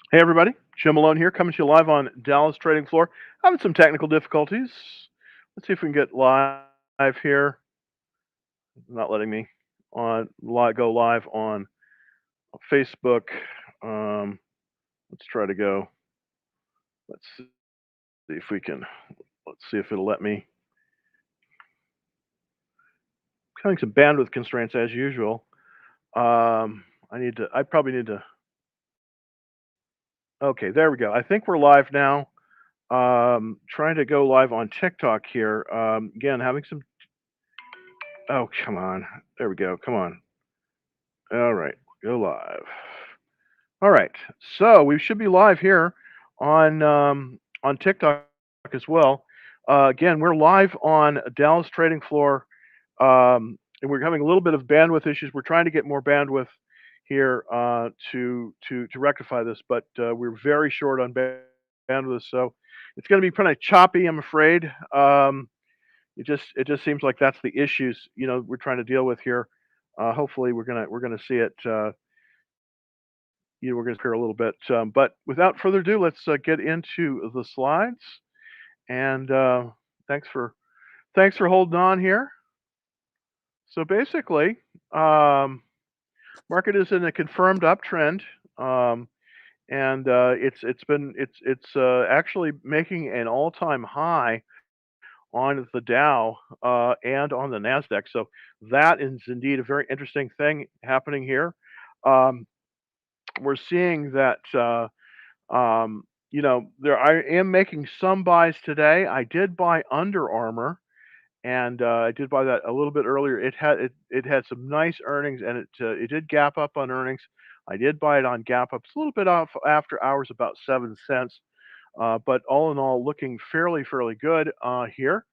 Hey everybody, Jim Malone here, coming to you live on Dallas Trading Floor. Having some technical difficulties. Let's see if we can get live here. Not letting me go live on Facebook. Um, let's try to go. Let's see if we can. Let's see if it'll let me. Having some bandwidth constraints as usual. I need to. I probably need to. Okay, there we go. I think we're live now. Trying to go live on TikTok here. Again, having some. Oh, come on. There we go. Come on. All right, go live. All right, so we should be live here on TikTok as well. Again, we're live on Dallas Trading Floor, and we're having a little bit of bandwidth issues. We're trying to get more bandwidth here to rectify this, but we're very short on bandwidth, so it's going to be pretty choppy, I'm afraid. It just seems like that's the issues we're trying to deal with here. Hopefully, we're gonna see it. We're gonna appear a little bit. But without further ado, let's get into the slides. And thanks for thanks for holding on here. So basically, um, market is in a confirmed uptrend, um, and it's actually making an all-time high on the Dow and on the Nasdaq. So that is indeed a very interesting thing happening here. Um, we're seeing that. There I am making some buys today. I did buy Under Armour, and I did buy that a little bit earlier. It had some nice earnings, and it did gap up on earnings. I did buy it on gap up. It's a little bit off after hours, about 7 cents. But all in all, looking fairly good here.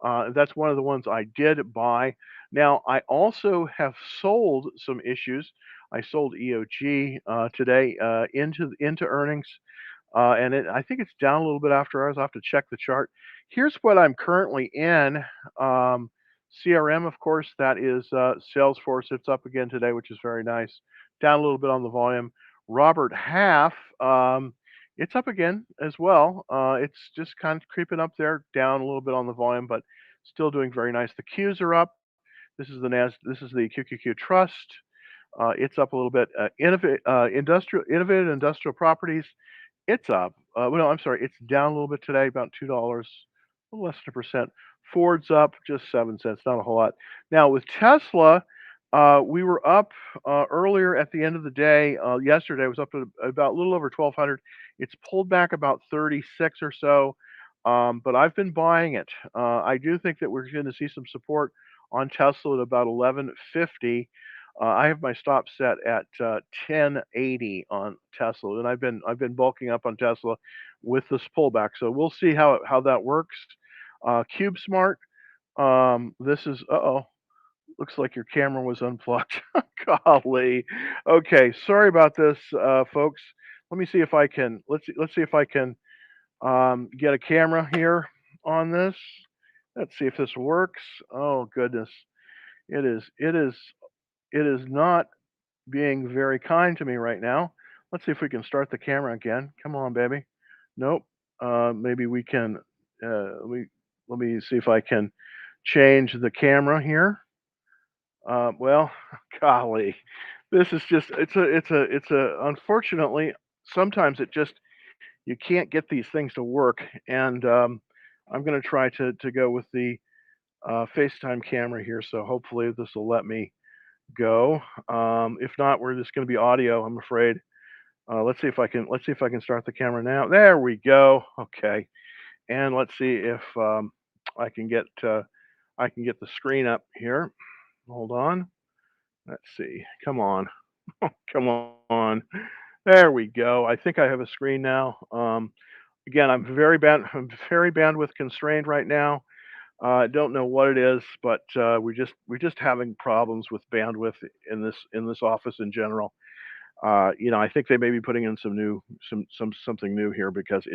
That's one of the ones I did buy. Now, I also have sold some issues. I sold EOG today into earnings, and I think it's down a little bit after hours. I'll have to check the chart. Here's what I'm currently in. Um, CRM, of course, that is Salesforce. It's up again today, which is very nice. Down a little bit on the volume. Robert Half, it's up again as well. It's just kind of creeping up there, down a little bit on the volume, but still doing very nice. The Qs are up. This is the QQQ Trust. It's up a little bit. Innovative industrial properties. It's up. Well, no, I'm sorry. It's down a little bit today, about $2, a little less than a percent. Ford's up just 7 cents, not a whole lot. Now with Tesla, we were up earlier at the end of the day. Yesterday it was up to about a little over 1,200. It's pulled back about 36 or so, but I've been buying it. I do think that we're going to see some support on Tesla at about 1150. I have my stop set at 1080 on Tesla, and I've been bulking up on Tesla with this pullback. So we'll see how that works. CubeSmart. This is looks like your camera was unplugged. Golly. Okay, sorry about this, folks. Let me see if I can. Let's see if I can get a camera here on this. Let's see if this works. Oh goodness, it is. It is. It is not being very kind to me right now. Let's see if we can start the camera again. Come on, baby. Nope. Maybe we can. Let me see if I can change the camera here. Well, golly, this is just. It's a. Unfortunately, sometimes it just you can't get these things to work, and I'm going to try to go with the FaceTime camera here. So hopefully this will let me go. If not, we're just going to be audio, I'm afraid. Let's see if I can start the camera now. There we go. Okay, and let's see if I can get I can get the screen up here. Hold on. Let's see. Come on. Come on. There we go. I think I have a screen now. Again, I'm very bandwidth constrained right now. I don't know what it is, but we're just having problems with bandwidth in this office in general. I think they may be putting in something new here because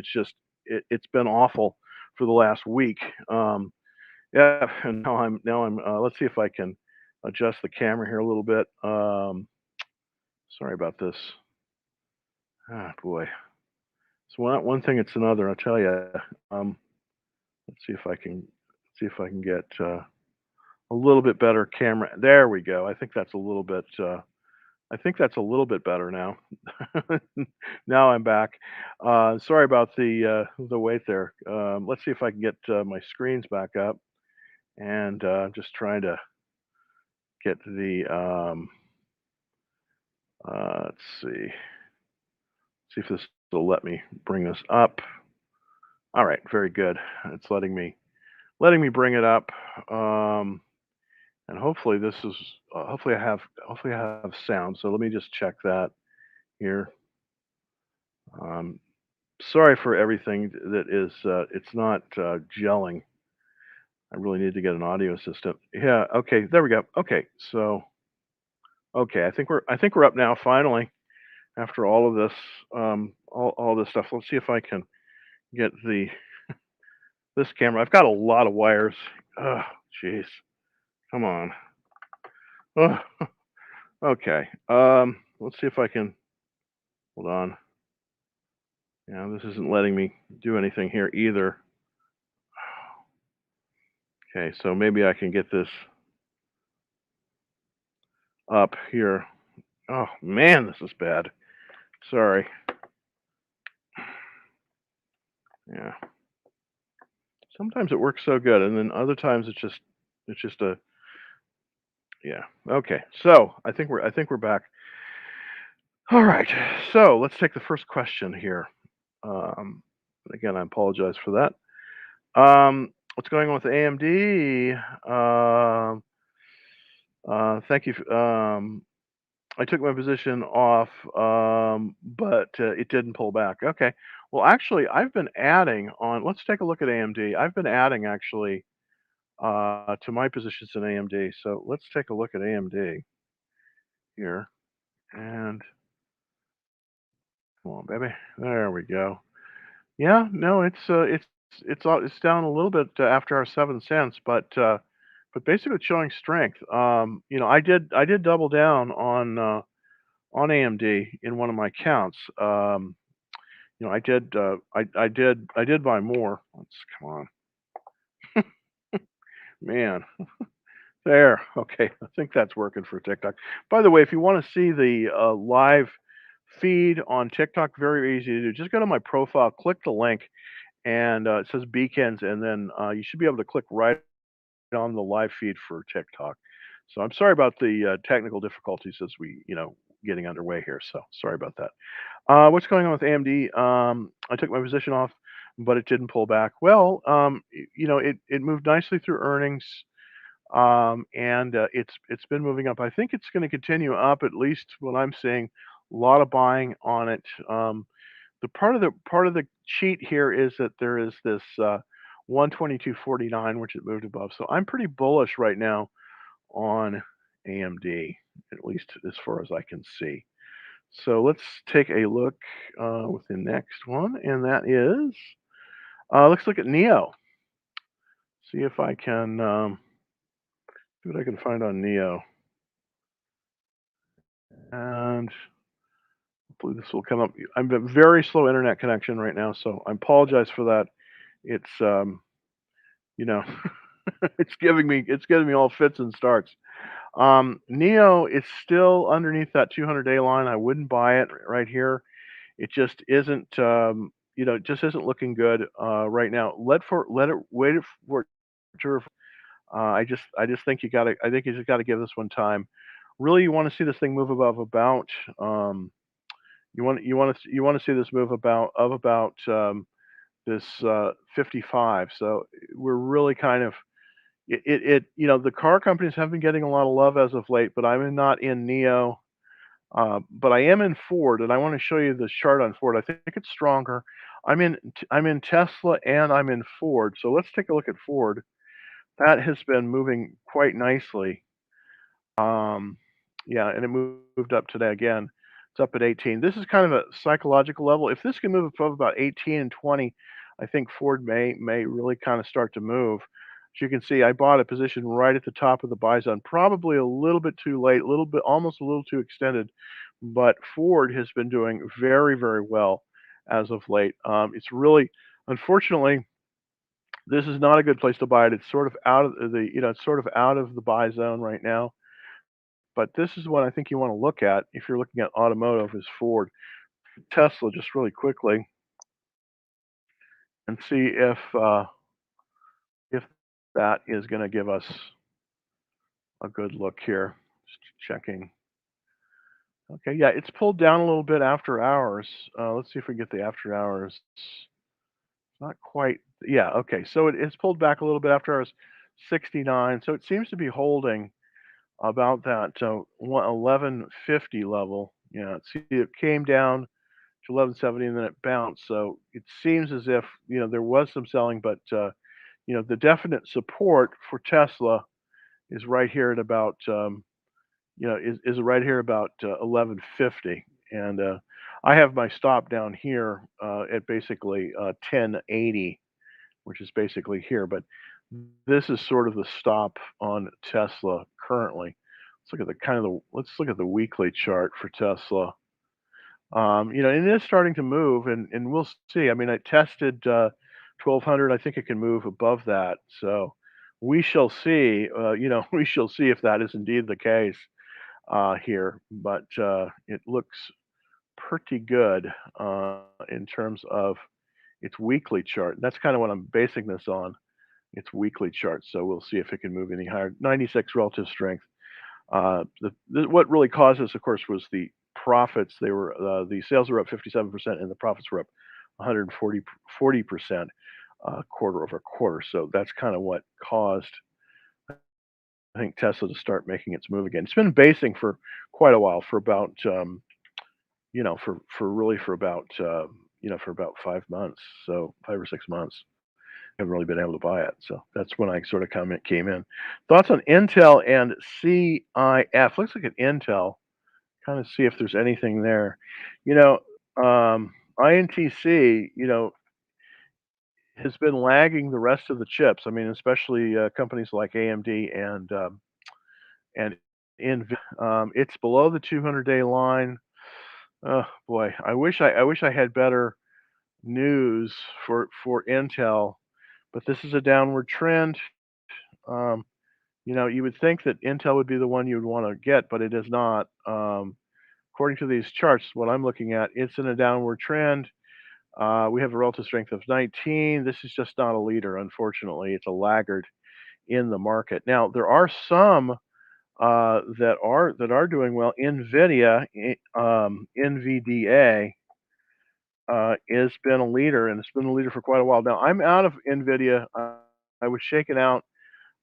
it's been awful for the last week. Yeah, and now I'm. Let's see if I can adjust the camera here a little bit. Sorry about this. Ah, boy. So one thing it's another, I tell you. Um, let's see if I can get a little bit better camera. There we go. I think that's a little bit. I think that's a little bit better now. Now I'm back. Sorry about the wait there. Let's see if I can get my screens back up, and just trying to get the. Let's see if this will let me bring this up. All right, very good. It's letting me bring it up, and hopefully this is hopefully I have sound. So let me just check that here. Um, Sorry for everything that is. It's not gelling. I really need to get an audio system. Yeah. Okay. There we go. Okay. So okay. I think we're up now. Finally, after all of this, all this stuff. Let's see if I can get this camera. I've got a lot of wires. Oh, jeez. Come on. Ugh. Okay. Let's see if I can. Hold on. Yeah, this isn't letting me do anything here either. Okay, so maybe I can get this up here. Oh man, this is bad. Sorry. Yeah. Sometimes it works so good, and then other times it's just a yeah. Okay. So I think we're back. All right. So let's take the first question here. Again, I apologize for that. What's going on with AMD? Thank you. I took my position off, but it didn't pull back. Okay. Well, actually, I've been adding on. Let's take a look at AMD. I've been adding actually to my positions in AMD. So let's take a look at AMD here. And come on, baby. There we go. Yeah. No, it's down a little bit after our 7 cents, but basically it's showing strength. I did double down on AMD in one of my accounts. I did buy more. Let's come on, man. There. Okay, I think that's working for TikTok. By the way, if you want to see the live feed on TikTok, very easy to do. Just go to my profile, click the link, and it says Beacons, and then you should be able to click right on the live feed for TikTok. So I'm sorry about the technical difficulties as we, getting underway here. So sorry about that. What's going on with AMD? I took my position off, but it didn't pull back. Well, it moved nicely through earnings, and it's been moving up. I think it's going to continue up, at least what I'm seeing. A lot of buying on it. The part of the cheat here is that there is this 122.49, which it moved above. So I'm pretty bullish right now on AMD, at least as far as I can see. So let's take a look with the next one, and that is let's look at Neo. See if I can see what I can find on Neo, and hopefully this will come up. I'm a very slow internet connection right now, so I apologize for that. It's you know, it's giving me all fits and starts. Neo is still underneath that 200-day line. I wouldn't buy it right here. It just isn't, it just isn't looking good right now. Let it wait for it to. I just think I think you just got to give this one time. Really, you want to see this thing move above about. You want to see this move about this 55. So we're really kind of the car companies have been getting a lot of love as of late, but not in Neo. But I am in Ford, and I want to show you the chart on Ford. I think it's stronger. I'm in Tesla and I'm in Ford. So let's take a look at Ford. That has been moving quite nicely. Um, yeah, and it moved up today again. It's up at 18. This is kind of a psychological level. If this can move above about 18 and 20, I think Ford may really kind of start to move. As you can see, I bought a position right at the top of the buy zone, probably a little bit too late, a little bit almost a little too extended. but Ford has been doing very, very well as of late. It's really, unfortunately, this is not a good place to buy it. It's sort of out of the, it's sort of out of the buy zone right now. But this is what I think you want to look at if you're looking at automotive is Ford. Tesla, just really quickly, and see if that is going to give us a good look here. Just checking. Okay, yeah, it's pulled down a little bit after hours. Let's see if we get the after hours. Not quite. Yeah, okay. So it's pulled back a little bit after hours, 69. So it seems to be holding about that 1150 level. Yeah, see, it came down to 1170 and then it bounced. So it seems as if there was some selling, but the definite support for Tesla is right here at about is right here about 1150, and I have my stop down here at basically 1080, which is basically here. But this is sort of the stop on Tesla currently. Let's look at let's look at the weekly chart for Tesla. And it is starting to move, and we'll see. I mean, I tested 1200. I think it can move above that. So we shall see. We shall see if that is indeed the case here. But it looks pretty good in terms of its weekly chart. That's kind of what I'm basing this on. Its weekly chart. So we'll see if it can move any higher. 96 relative strength. What really caused this, of course, was the profits. The sales were up 57% and the profits were up 140% quarter over quarter. So that's kind of what caused, I think, Tesla to start making its move again. It's been basing for quite a while, for about for about for about 5 months, so 5 or 6 months. Haven't really been able to buy it, so that's when I sort of came in. Thoughts on Intel and CIF? Let's look at Intel, kind of see if there's anything there. You know, INTC, has been lagging the rest of the chips. I mean, especially companies like AMD and NVIDIA. It's below the 200-day line. Oh boy, I wish I had better news for Intel, but this is a downward trend. Um, you would think that Intel would be the one you would want to get, but it is not. According to these charts, what I'm looking at, it's in a downward trend. We have a relative strength of 19. This is just not a leader, unfortunately. It's a laggard in the market. Now, there are some that are doing well. NVIDIA, NVDA, has been a leader, and it's been a leader for quite a while. Now, I'm out of NVIDIA. I was shaken out.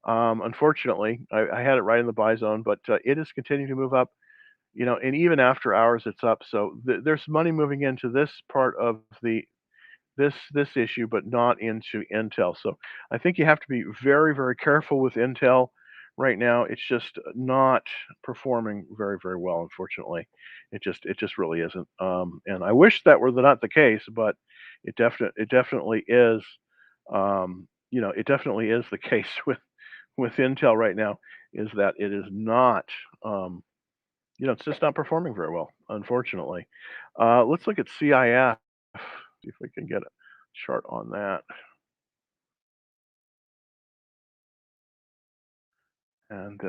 Unfortunately, I had it right in the buy zone, but it is continuing to move up. And even after hours, it's up. So there's money moving into this part of this issue, but not into Intel. So I think you have to be very, very careful with Intel right now. It's just not performing very, very well, unfortunately. It just really isn't. And I wish that were not the case, but it definitely is. It definitely is the case with Intel right now. Is that it is not. It's just not performing very well, unfortunately. Let's look at CIF. See if we can get a chart on that. And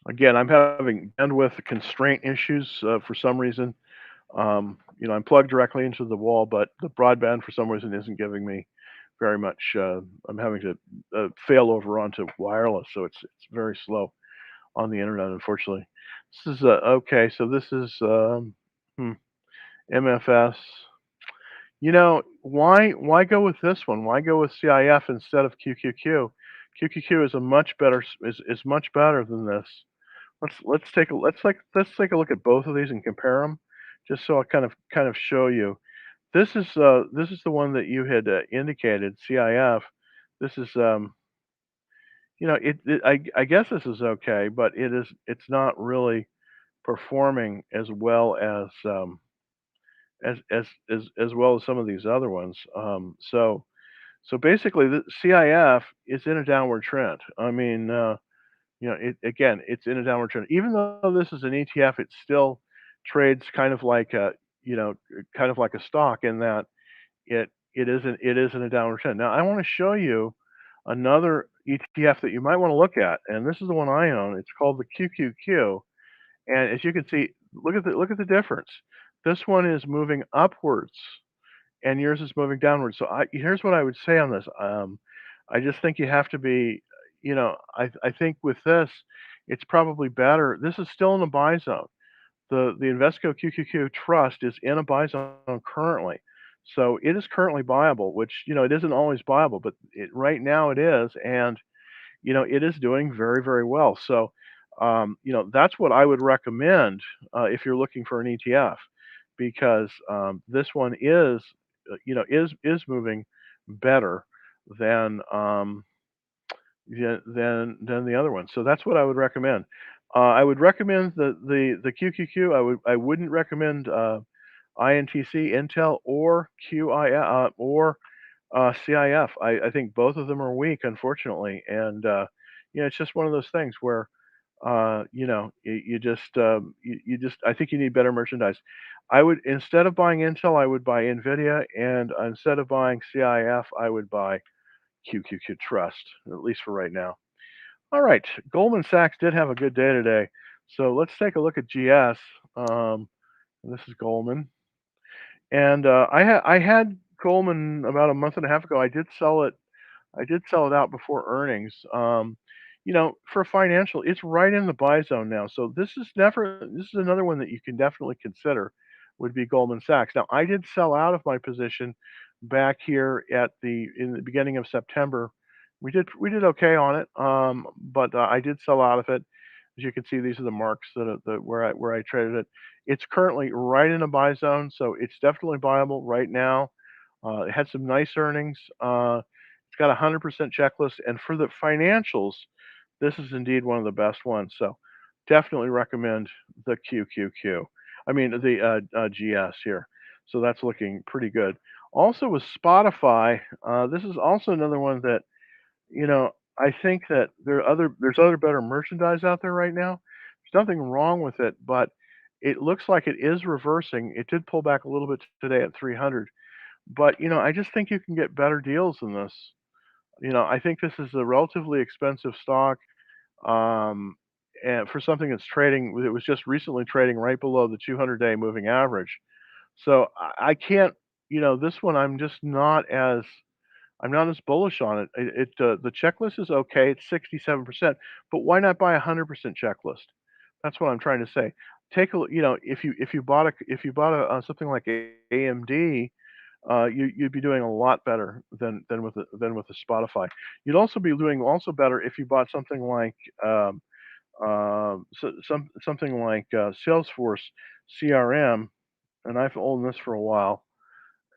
again, I'm having bandwidth constraint issues for some reason. I'm plugged directly into the wall, but the broadband for some reason isn't giving me very much. I'm having to fail over onto wireless, so it's very slow on the internet, unfortunately. This is okay. So this is MFS. Why go with this one? Why go with CIF instead of QQQ? QQQ is a much better is much better than this. Let's take a look at both of these and compare them, just so I kind of show you. This is the one that you had indicated, CIF. This is I guess this is okay, but it's not really performing as well as well as some of these other ones. So basically, the CIF is in a downward trend. I mean, It's in a downward trend. Even though this is an ETF, it still trades kind of like a, kind of like a stock in that it is in a downward trend. Now, I wanna show you another ETF that you might wanna look at, and this is the one I own. It's called the QQQ, and as you can see, look at the difference. This one is moving upwards, and yours is moving downwards. So here's what I would say on this. I just think you have to be, I think with this, it's probably better. This is still in the buy zone. The Invesco QQQ Trust is in a buy zone currently. So it is currently buyable, which, it isn't always buyable, but right now it is. And, it is doing very, very well. So, that's what I would recommend if you're looking for an ETF, because this one is moving better than than the other one. So that's what I would recommend. I would recommend the QQQ. I wouldn't recommend INTC, Intel, or QI or CIF. I think both of them are weak, unfortunately, and it's just one of those things where you just I think you need better merchandise. I would, instead of buying Intel, I would buy Nvidia, and instead of buying CIF, I would buy QQQ Trust, at least for right now. All right, Goldman Sachs did have a good day today, so let's take a look at GS. This is Goldman, and I had Goldman about a month and a half ago. I did sell it out before earnings. For financial, it's right in the buy zone now. So this is another one that you can definitely consider, would be Goldman Sachs. Now, I did sell out of my position back here in the beginning of September. We did okay on it, but I did sell out of it. As you can see, these are the marks where I traded it. It's currently right in a buy zone, so it's definitely buyable right now. It had some nice earnings. It's got a 100% checklist, and for the financials, this is indeed one of the best ones. So definitely recommend the QQQ. I mean the GS here. So that's looking pretty good. Also with Spotify, this is also another one that, you know I think that there's other better merchandise out there right now. There's nothing wrong with it, but it looks like it is reversing. It did pull back a little bit today at 300, but I just think you can get better deals than this. I think this is a relatively expensive stock, um, and for something that's trading, it was just recently trading right below the 200-day moving average. So I can't, this one I'm not as bullish on it. The checklist is okay. It's 67%, but why not buy a 100% checklist? That's what I'm trying to say. Take a look. If you bought something like AMD, you'd be doing a lot better than with the Spotify. You'd also be doing also better if you bought something like something like Salesforce CRM, and I've owned this for a while,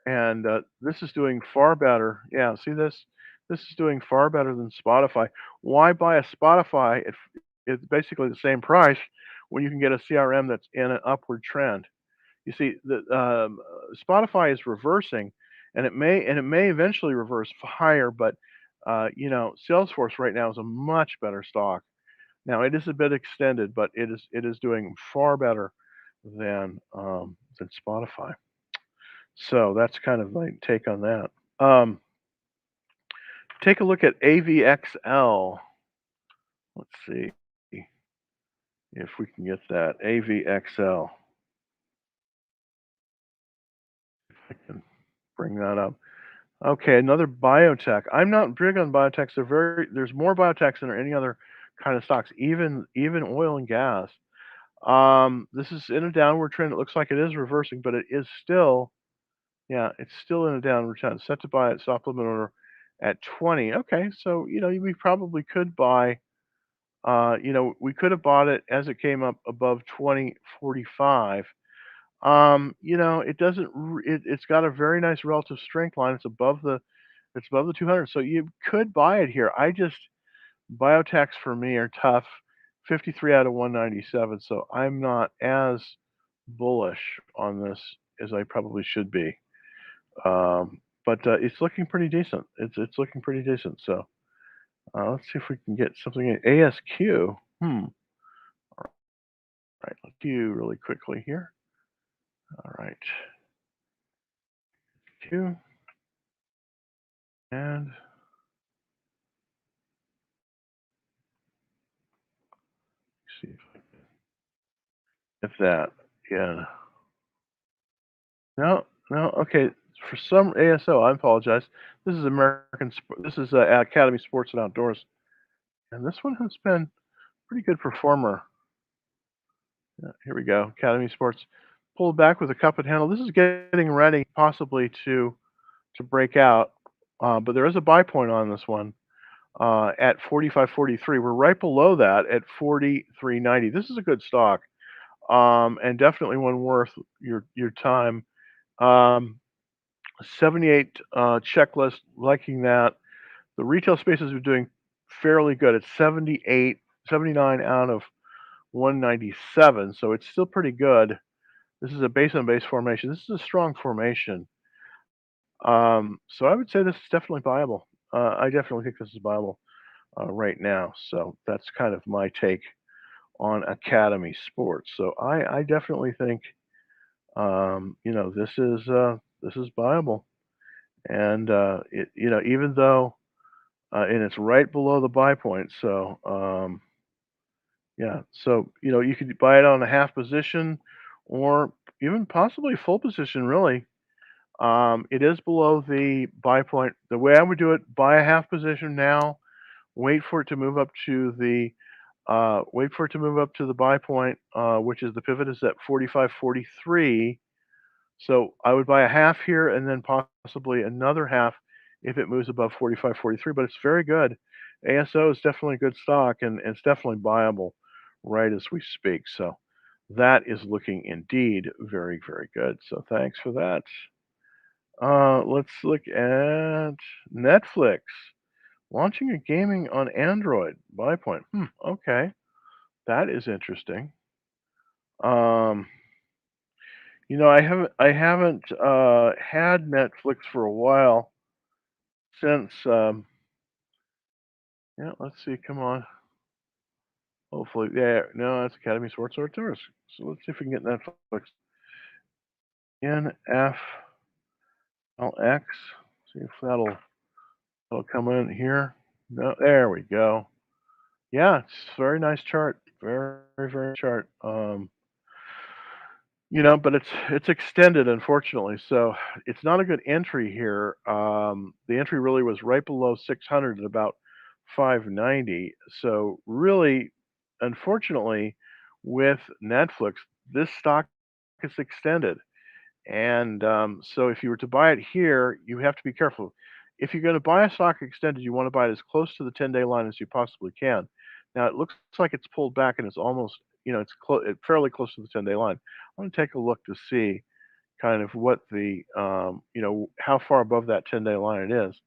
and this is doing far better. Yeah, see this? This is doing far better than Spotify. Why buy a Spotify it's basically the same price when you can get a CRM that's in an upward trend? You see, the Spotify is reversing, and it may eventually reverse higher, but Salesforce right now is a much better stock. Now it is a bit extended, but it is doing far better than Spotify. So that's kind of my take on that. Um, Take a look at AVXL. Let's see if we can get that AVXL. I can bring that up. Okay, another biotech. I'm not big on biotechs. There's more biotechs than any other kind of stocks, even oil and gas. This is in a downward trend. It looks like it is reversing, but it is still, yeah, it's still in a downward trend. Set to buy at supplement order at 20. Okay, so we probably could buy. We could have bought it as it came up above 2045. It doesn't. It's got a very nice relative strength line. It's above the 200, so you could buy it here. Biotechs for me are tough. 53 out of 197, so I'm not as bullish on this as I probably should be. But it's looking pretty decent. It's looking pretty decent. So Let's see if we can get something in ASQ. Right, let's do really quickly here. All right, Q and see if that. Yeah. No, no. Okay. For some ASO, I apologize. This is This is Academy Sports and Outdoors, and this one has been pretty good performer. Yeah, here we go. Academy Sports pulled back with a cup and handle. This is getting ready possibly to break out, but there is a buy point on this one at 45.43. We're right below that at 43.90. This is a good stock, and definitely one worth your time. Um, 78 checklist, liking that. The retail spaces are doing fairly good. It's 78, 79 out of 197, so it's still pretty good. This is a base on base formation. This is a strong formation. So I would say this is definitely viable. I definitely think this is viable right now. So that's kind of my take on Academy Sports. So I definitely think this is viable, and even though and it's right below the buy point. So yeah, so you could buy it on a half position, or even possibly full position. Really, it is below the buy point. The way I would do it: buy a half position now, wait for it to move up to the buy point, which is the pivot is at 45.43. So I would buy a half here and then possibly another half if it moves above 45.43. But it's very good. ASO is definitely a good stock, and it's definitely buyable right as we speak. So that is looking indeed very, very good. So thanks for that. Let's look at Netflix launching a gaming on Android. Buy point. Okay, that is interesting. Um, I haven't had Netflix for a while since. Yeah, let's see. Come on. Hopefully, yeah. No, that's Academy Sports Outdoors. So let's see if we can get Netflix. NFLX. See if that'll come in here. No, there we go. Yeah, it's a very nice chart. Very, very chart. But it's extended, unfortunately, so it's not a good entry here. The entry really was right below 600 at about 590. So really, unfortunately, with Netflix, this stock is extended. And so if you were to buy it here, you have to be careful. If you're going to buy a stock extended, you want to buy it as close to the 10-day line as you possibly can. Now it looks like it's pulled back and it's almost, it's fairly close to the 10-day line. I want to take a look to see kind of what how far above that 10-day line it is.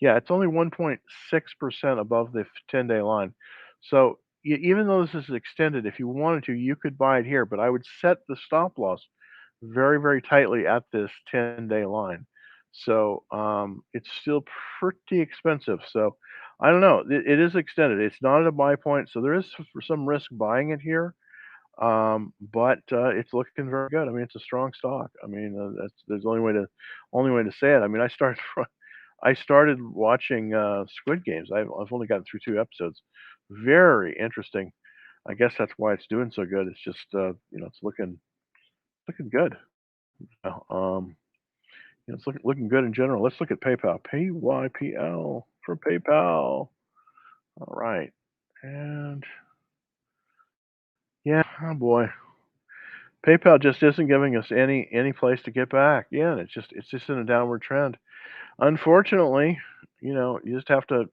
Yeah, it's only 1.6% above the 10-day line. So even though this is extended, if you wanted to, you could buy it here, but I would set the stop loss very, very tightly at this 10-day line. So it's still pretty expensive. So I don't know. It is extended. It's not at a buy point, so there is some risk buying it here. But it's looking very good. I mean, it's a strong stock. I mean, that's there's the only way to say it. I mean, I started watching Squid Games. I've only gotten through 2 episodes. Very interesting. I guess that's why it's doing so good. It's just it's looking good. Uh, Um, it's looking good in general. Let's look at PayPal. PYPL for PayPal. All right, and yeah, oh boy, PayPal just isn't giving us any place to get back. Yeah, and it's just in a downward trend. Unfortunately, you just have to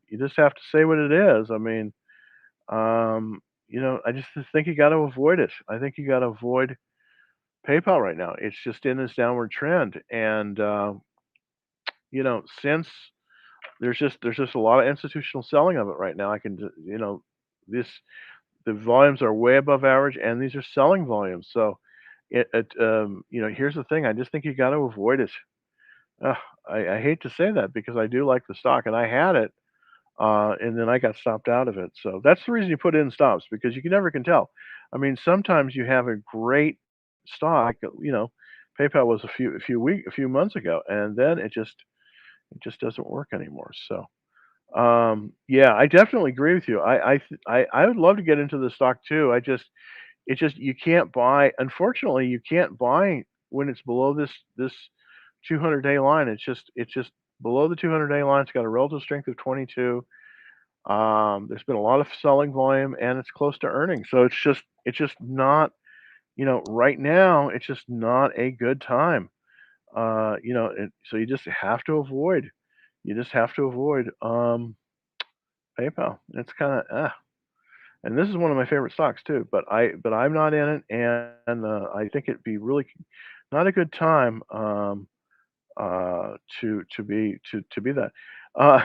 say what it is. I mean, I just think you got to avoid it. I think you got to avoid PayPal right now. It's just in this downward trend, and since there's just a lot of institutional selling of it right now. I can, this the volumes are way above average, and these are selling volumes. So, here's the thing. I just think you got to avoid it. Ugh, I hate to say that because I do like the stock, and I had it. and then I got stopped out of it. So that's the reason you put in stops because you can never can tell. I mean, sometimes you have a great stock, PayPal was a few months ago, and then it just doesn't work anymore. So yeah, I definitely agree with you. I would love to get into the stock too. It's just you can't buy. Unfortunately, you can't buy when it's below this 200-day line. It's just below the 200-day line. It's got a relative strength of 22. There's been a lot of selling volume, and it's close to earnings. So it's just not. Right now, it's just not a good time. So you just have to avoid. You just have to avoid PayPal. It's kind of and this is one of my favorite stocks too, but I'm not in it, and I think it'd be really not a good time to be that. Uh,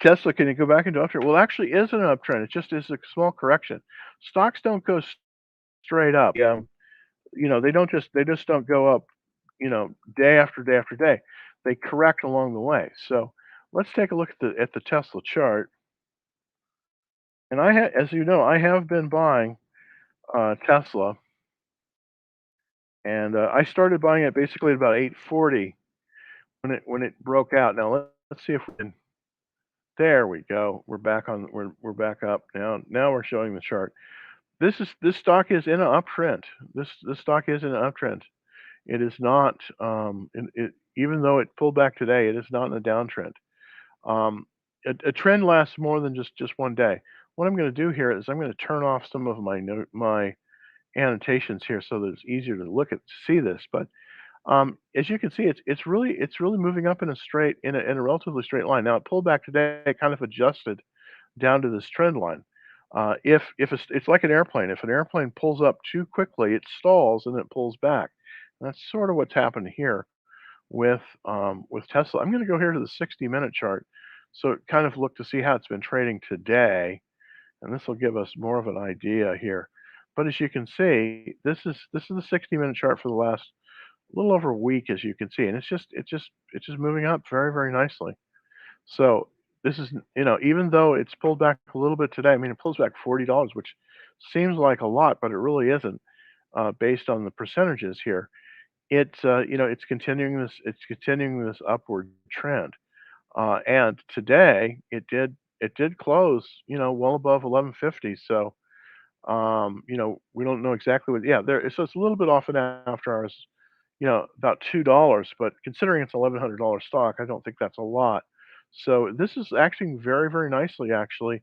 Tesla, can you go back into uptrend? Well, actually, is an uptrend. It just is a small correction. Stocks don't go straight up. Yeah, they just don't go up. Day after day after day. They correct along the way. So let's take a look at the Tesla chart. And as you know, I have been buying Tesla, and I started buying it basically at about 840 when it broke out. Now let's see if we can. There we go. We're back up now. Now we're showing the chart. This stock is in an uptrend. This stock is in an uptrend. It is not. Even though it pulled back today, it is not in a downtrend. Um, a trend lasts more than just one day. What I'm going to do here is I'm going to turn off some of my annotations here so that it's easier to see this. But as you can see, it's really moving up in a relatively straight line. Now it pulled back today, it kind of adjusted down to this trend line. If it's like an airplane. If an airplane pulls up too quickly, it stalls and it pulls back. And that's sort of what's happened here with Tesla. I'm going to go here to the 60-minute chart, so it kind of look to see how it's been trading today, and this will give us more of an idea here. But as you can see, this is the 60-minute chart for the last little over a week, as you can see, and it's just moving up very very nicely. So this is even though it's pulled back a little bit today, I mean it pulls back $40, which seems like a lot, but it really isn't based on the percentages here. It's continuing this upward trend. And today it did close, well above 1150. So, we don't know exactly what. Yeah, so it's a little bit off in after hours, about $2, but considering it's $1,100 stock, I don't think that's a lot. So this is acting very, very nicely, actually,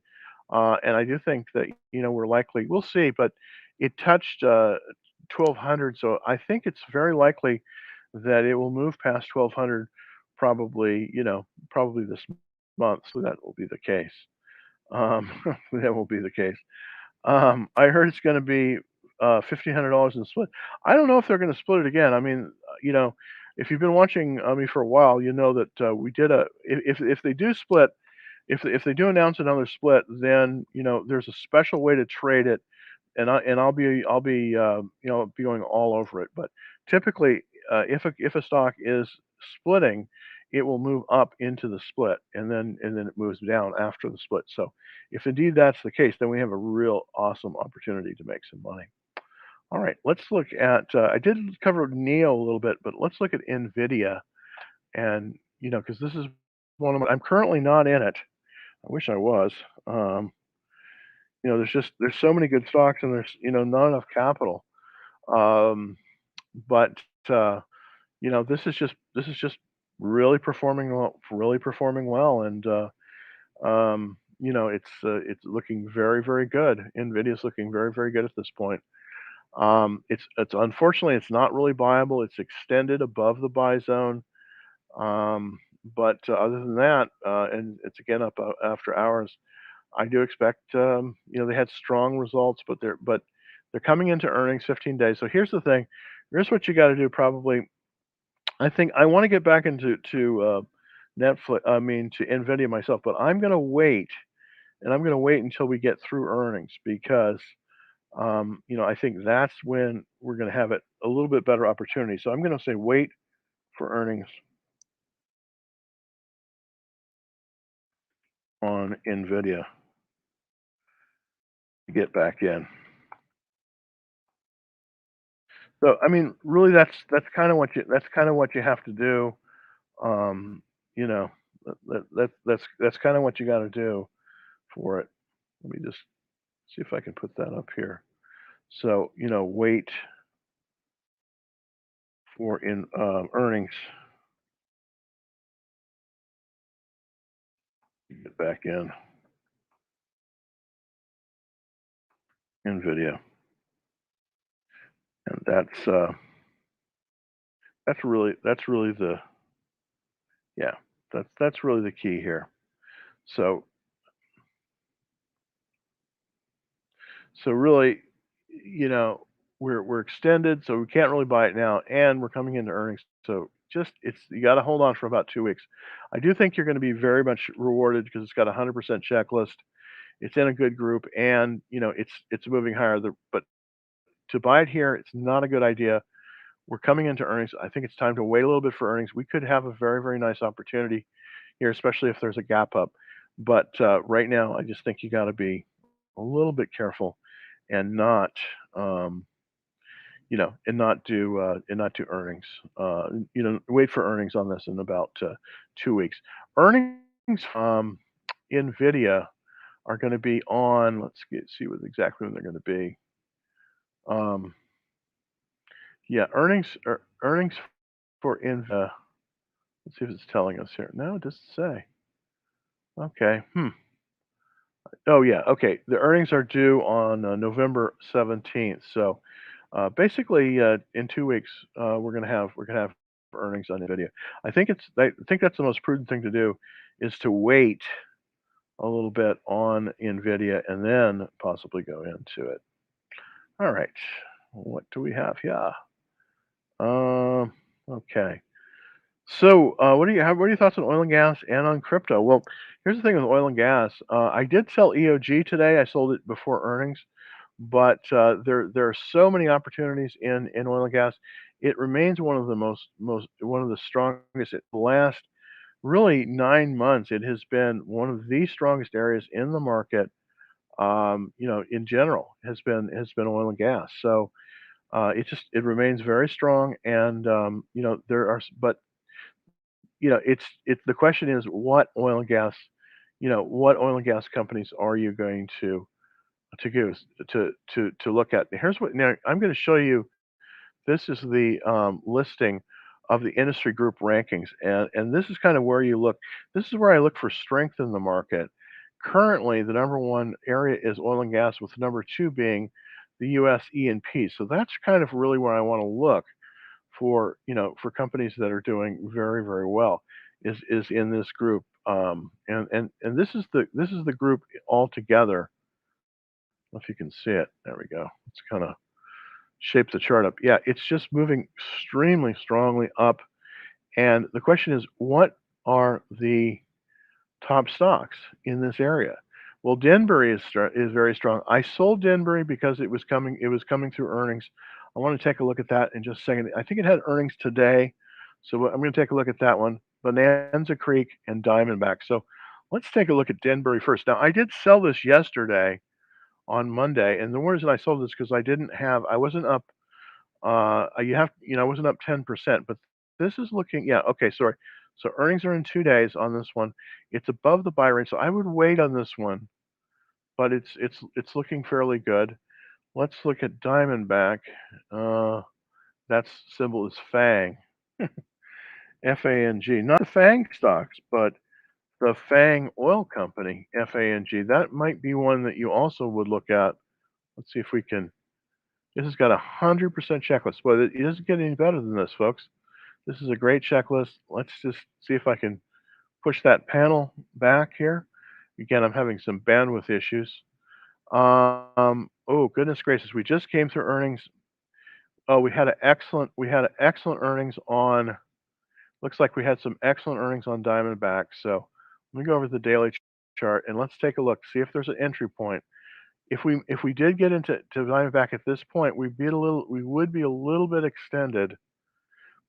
and I do think that we'll see, but it touched 1,200, so I think it's very likely that it will move past 1,200, probably this month. So that will be the case. That will be the case. I heard it's gonna be, $1,500 in split. I don't know if they're gonna split it again. I mean, if you've been watching, me for a while, you know that, we did a if they do split, if they do announce another split, then, there's a special way to trade it, and I'll be going all over it. But typically, if a stock is splitting, it will move up into the split, and then it moves down after the split. So, if indeed that's the case, then we have a real awesome opportunity to make some money. All right, let's look at. I did cover Neo a little bit, but let's look at Nvidia, and because this is one of my. I'm currently not in it. I wish I was. Um, there's so many good stocks, and there's not enough capital. Um, but this is just really performing well, and it's looking very very good. Nvidia's looking very very good at this point. It's unfortunately it's not really buyable. It's extended above the buy zone, but other than that, and it's again up after hours. I do expect, they had strong results, but they're coming into earnings 15 days. So here's the thing. Here's what you got to do. Probably, I think I want to get back into Netflix. I mean, to Nvidia myself, but I'm going to wait, and I'm going to wait until we get through earnings because, I think that's when we're going to have it a little bit better opportunity. So I'm going to say wait for earnings. on Nvidia to get back in. So, I mean, really, that's kind of what you have to do. Um, you know, that's kind of what you got to do for it. Let me just see if I can put that up here. So, wait for in earnings to get back in Nvidia, and that's really the yeah that's really the key here. So really, you know, we're extended, so we can't really buy it now, and we're coming into earnings. So just it's you got to hold on for about 2 weeks. I do think you're going to be very much rewarded because it's got a 100% checklist. It's in a good group, and it's moving higher. But to buy it here, it's not a good idea. We're coming into earnings. I think it's time to wait a little bit for earnings. We could have a very, very nice opportunity here, especially if there's a gap up. But right now, I just think you got to be a little bit careful and not, um, and not do earnings. Wait for earnings on this in about 2 weeks. Earnings, um, Nvidia are going to be on. See what exactly when they're going to be. Um, yeah, earnings for Nvidia. Let's see if it's telling us here. No, it doesn't say. Okay. Oh, yeah. Okay. The earnings are due on November 17th. So basically, in 2 weeks, we're gonna have earnings on Nvidia. I think that's the most prudent thing to do is to wait a little bit on Nvidia and then possibly go into it. All right. What do we have? Yeah. Okay. So, what are your thoughts on oil and gas and on crypto? Well, here's the thing with oil and gas. I did sell EOG today. I sold it before earnings, but there are so many opportunities in oil and gas. It remains one of the one of the strongest. At the last really 9 months, it has been one of the strongest areas in the market. In general, has been oil and gas. So it remains very strong, and there are, but it's the question is what oil and gas companies are you going to go to look at? Here's what now I'm going to show you. This is the listing of the industry group rankings, and this is kind of where you look. This is where I look for strength in the market. Currently, the number one area is oil and gas, with number two being the U.S. E&P. So that's kind of really where I want to look for companies that are doing very, very well is in this group. And this is the group altogether. If you can see it, there we go. Let's kind of shape the chart up. Yeah, it's just moving extremely strongly up. And the question is, what are the top stocks in this area? Well, Denbury is very strong. I sold Denbury because it was coming through earnings. I want to take a look at that in just a second. I think it had earnings today, so I'm going to take a look at that one. Bonanza Creek and Diamondback. So let's take a look at Denbury first. Now, I did sell this yesterday on Monday, and the reason I sold this because I wasn't up. I wasn't up 10%, but this is looking, yeah, okay, sorry. So earnings are in 2 days on this one. It's above the buy rate, so I would wait on this one, but it's looking fairly good. Let's look at Diamondback. Uh, that's symbol is FANG, FANG, not the FANG stocks, but the FANG Oil Company, FANG. That might be one that you also would look at. Let's see if we can. This has got 100% checklist, but it doesn't get any better than this, folks. This is a great checklist. Let's just see if I can push that panel back here. Again, I'm having some bandwidth issues. Oh goodness gracious, we just came through earnings. Oh, we had an excellent earnings on. Looks like we had some excellent earnings on Diamondback. So let me go over the daily chart and let's take a look. See if there's an entry point. If we did get into Diamondback at this point, we would be a little bit extended.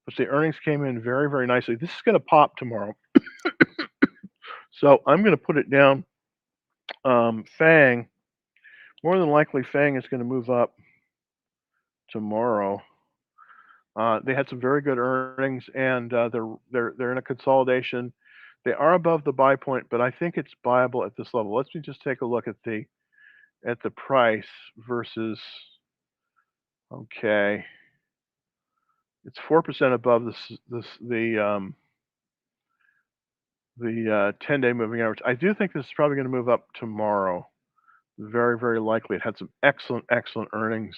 But the earnings came in very, very nicely. This is going to pop tomorrow. So I'm going to put it down. Fang, more than likely, Fang is going to move up tomorrow. They had some very good earnings, and they're in a consolidation. They are above the buy point, but I think it's buyable at this level. Let's me just take a look at the price versus. Okay, it's 4% above the 10-day moving average. I do think this is probably going to move up tomorrow. Very, very likely. It had some excellent, excellent earnings.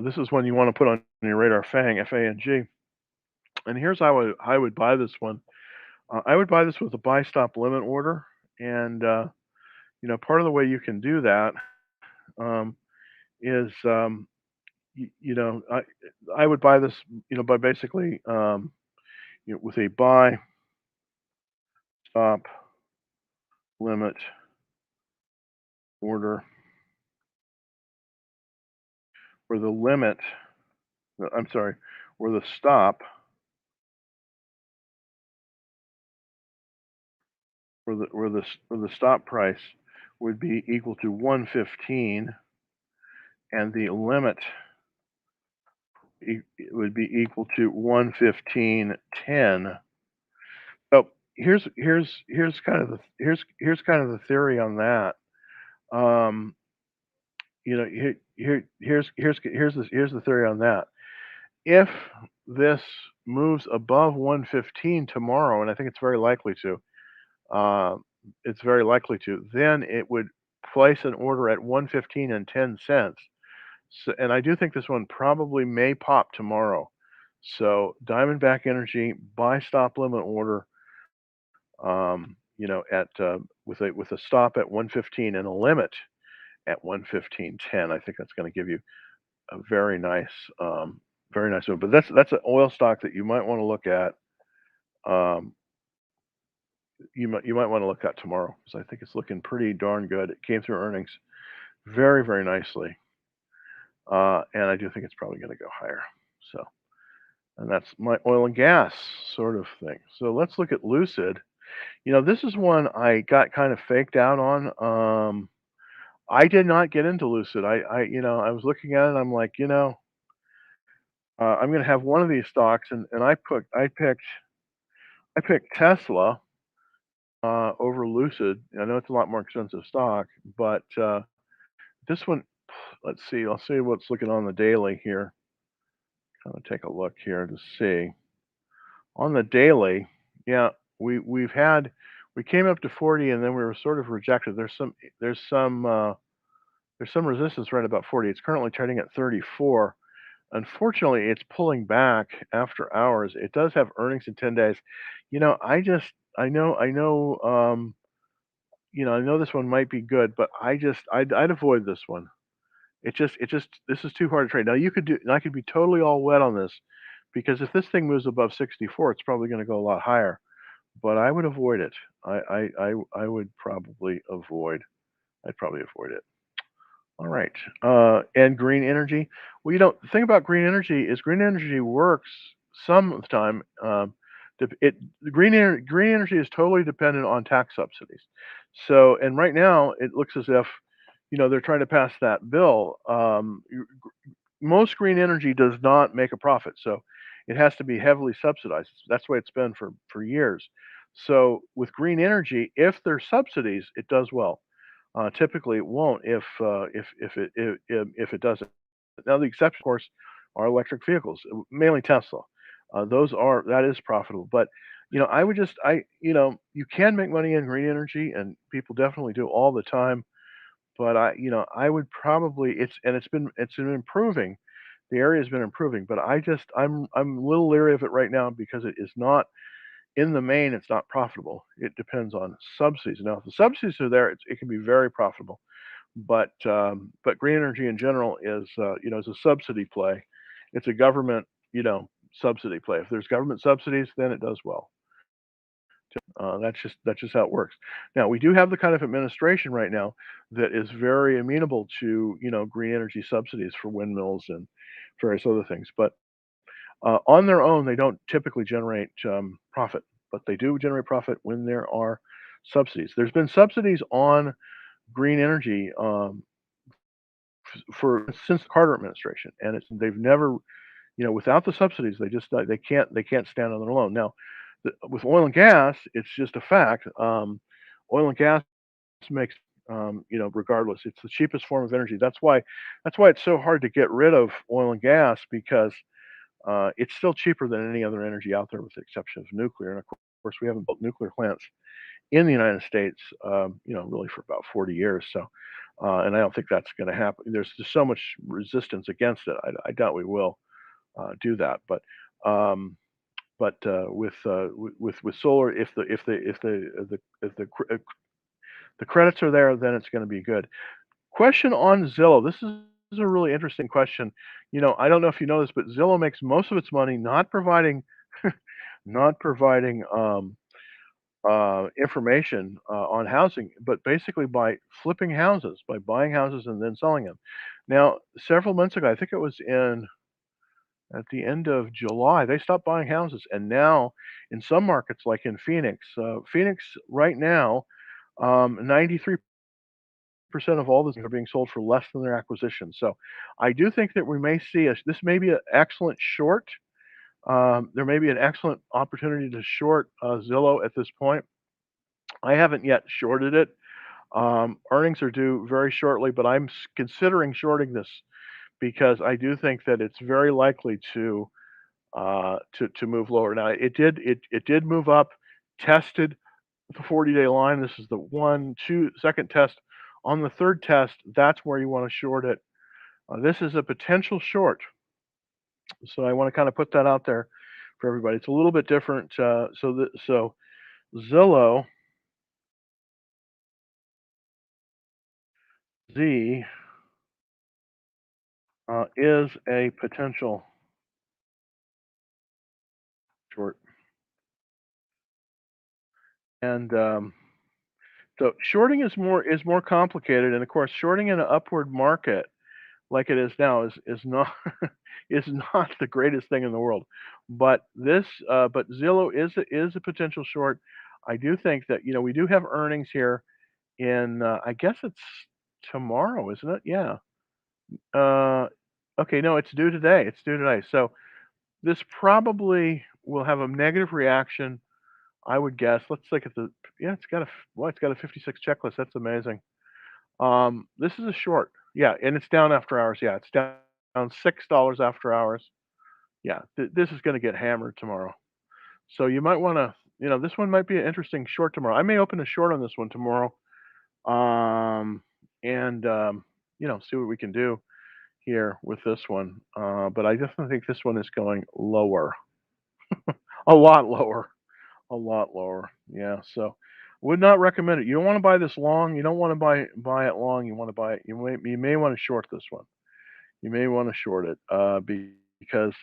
This is one you want to put on your radar, Fang, F-A-N-G. And here's how I would buy this one. I would buy this with a buy stop limit order, and part of the way you can do that um, is I would buy this by basically with a buy stop limit order where the limit, I'm sorry, where the stop, where the stop price would be equal to 115, and the limit would be equal to 115.10. So here's kind of the theory on that. Um, here's the theory on that. If this moves above 115 tomorrow, and I think uh, it's very likely to, then it would place an order at 115 and 10 cents. So, and I do think this one probably may pop tomorrow. So Diamondback Energy buy stop limit order, at with a stop at 115 and a limit at 115.10. I think that's going to give you a very nice move. But that's an oil stock that you might want to look at. Um, you might want to look at tomorrow because I think it's looking pretty darn good. It came through earnings very, very nicely, and I do think it's probably going to go higher. So, and that's my oil and gas sort of thing. So let's look at Lucid. This is one I got kind of faked out on. I did not get into Lucid. I was looking at it. I'm like, I'm going to have one of these stocks, and I picked Tesla over Lucid. I know it's a lot more expensive stock, but this one, let's see. I'll see what's looking on the daily here. Kind of take a look here to see on the daily. Yeah, we came up to 40, and then we were sort of rejected. There's some there's some resistance right about 40. It's currently trading at 34. Unfortunately, it's pulling back after hours. It does have earnings in 10 days. I just I know I know this one might be good, but I'd avoid this one. It just this is too hard to trade. Now you could do and I could be totally all wet on this because if this thing moves above 64, it's probably going to go a lot higher. But I would avoid it. I would probably avoid. I'd probably avoid it. All right. And green energy. Well, the thing about green energy is green energy works some of the time. The green energy is totally dependent on tax subsidies. So, and right now it looks as if, they're trying to pass that bill. Most green energy does not make a profit, so it has to be heavily subsidized. That's the way it's been for years. So with green energy, if there's subsidies, it does well. Typically, it won't if it doesn't. Now, the exception, of course, are electric vehicles, mainly Tesla. That is profitable. But I would just you can make money in green energy, and people definitely do all the time. But I would probably it's been improving. The area has been improving, but I'm a little leery of it right now because it is not in the main, it's not profitable. It depends on subsidies. Now, if the subsidies are there, it can be very profitable. But green energy in general is a subsidy play. It's a government subsidy play. If there's government subsidies, then it does well. That's just how it works. Now we do have the kind of administration right now that is very amenable to green energy subsidies for windmills and various other things. But on their own, they don't typically generate profit, but they do generate profit when there are subsidies. There's been subsidies on green energy, for since the Carter administration, and they've never, without the subsidies, they can't stand on their own. Now, with oil and gas, it's just a fact. Oil and gas makes, regardless, it's the cheapest form of energy. That's why it's so hard to get rid of oil and gas because it's still cheaper than any other energy out there, with the exception of nuclear. And of course, we haven't built nuclear plants in the United States, really for about 40 years. So, and I don't think that's going to happen. There's just so much resistance against it. I doubt we will do that. Um, with solar, if the credits are there, then it's going to be good. Question on Zillow. This is a really interesting question. I don't know if you know this, but Zillow makes most of its money not providing information on housing, but basically by flipping houses, by buying houses and then selling them. Now, several months ago, I think it was in at the end of July, they stopped buying houses, and now in some markets, like in Phoenix right now, 93% of all these are being sold for less than their acquisition. So, I do think that we may see this may be an excellent short. There may be an excellent opportunity to short Zillow at this point. I haven't yet shorted it. Earnings are due very shortly, but I'm considering shorting this because I do think that it's very likely to move lower. Now it did move up, tested the 40-day line. This is the second test. On the third test, that's where you want to short it. This is a potential short, so I want to kind of put that out there for everybody. It's a little bit different. So Zillow Z is a potential short, and so shorting is more complicated. And of course, shorting in an upward market like it is now is not is not the greatest thing in the world. But Zillow is a potential short. I do think that we do have earnings here in I guess it's tomorrow, isn't it? Yeah. Uh, okay, no, it's due today. It's due today. So this probably will have a negative reaction, I would guess. Let's look at the yeah, it's got a 56 checklist. That's amazing. This is a short. Yeah, and it's down after hours. Yeah, it's down $6 after hours. Yeah, this is going to get hammered tomorrow. So you might want to, this one might be an interesting short tomorrow. I may open a short on this one tomorrow. And see what we can do here with this one. But I definitely think this one is going lower, a lot lower. A lot lower. Yeah, so would not recommend it. You don't wanna buy this long. You don't wanna buy it long. You wanna buy it you may wanna short this one. You may wanna short it, because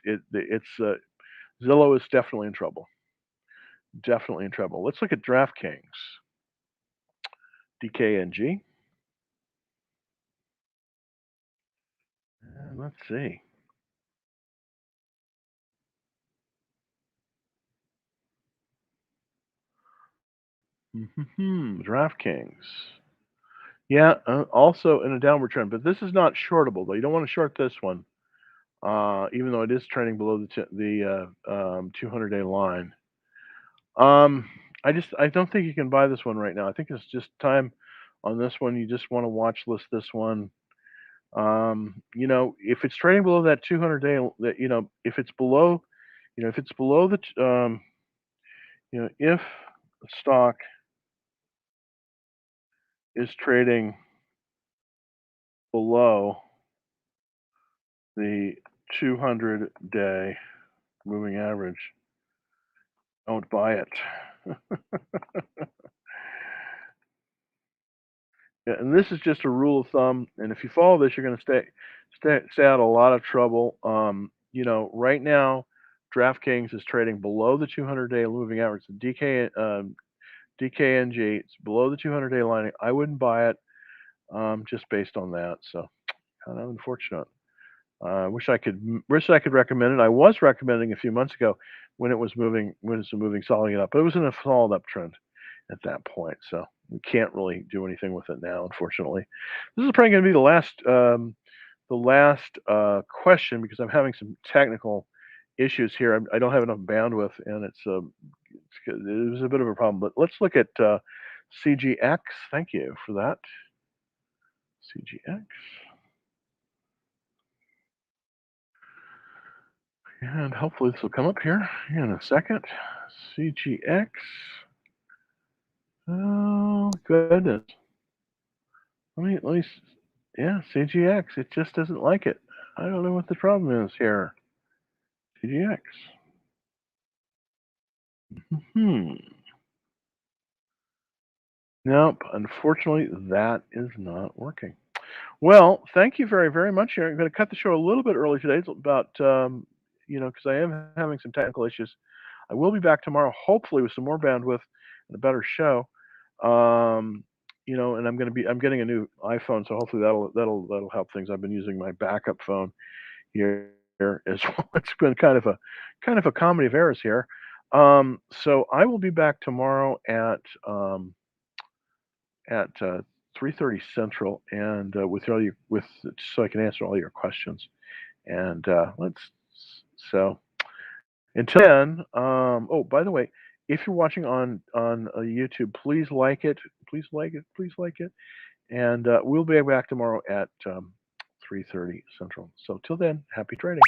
Zillow is definitely in trouble. Definitely in trouble. Let's look at Draftkings, DKNG, and let's see. DraftKings. Yeah, also in a downward trend, but this is not shortable, though. You don't wanna short this one, even though it is trading below the 200-day line. I don't think you can buy this one right now. I think it's just time on this one. You just want to watch list this one. If it's trading below that 200-day, if it's below, if it's below if the stock is trading below the 200-day moving average, don't buy it. Yeah, and this is just a rule of thumb, and if you follow this, you're gonna stay out of a lot of trouble. Right now, DraftKings is trading below the 200-day moving average. The DKNG, it's below the 200-day line. I wouldn't buy it, just based on that. So kind of unfortunate. Wish I could recommend it. I was recommending a few months ago when it was moving solid up, but it was in a solid uptrend. at that point. So we can't really do anything with it now, unfortunately. This is probably going to be the last question because I'm having some technical issues here. I don't have enough bandwidth, and it was a bit of a problem. But let's look at CGX. Thank you for that. CGX. And hopefully this will come up here in a second. CGX. Oh, goodness. Yeah, CGX. It just doesn't like it. I don't know what the problem is here. CGX. Hmm. Nope. Unfortunately, that is not working. Well, thank you very, very much here. I'm going to cut the show a little bit early today. It's about, because I am having some technical issues. I will be back tomorrow, hopefully with some more bandwidth and a better show. And I'm getting a new iPhone, so hopefully that'll help things. I've been using my backup phone here as well. It's been kind of a comedy of errors here. So I will be back tomorrow at 3:30 Central, and with so I can answer all your questions. And let's so until then. Oh, by the way, if you're watching on YouTube, please like it. Please like it. Please like it. And we'll be back tomorrow at 3:30 Central. So till then, happy trading.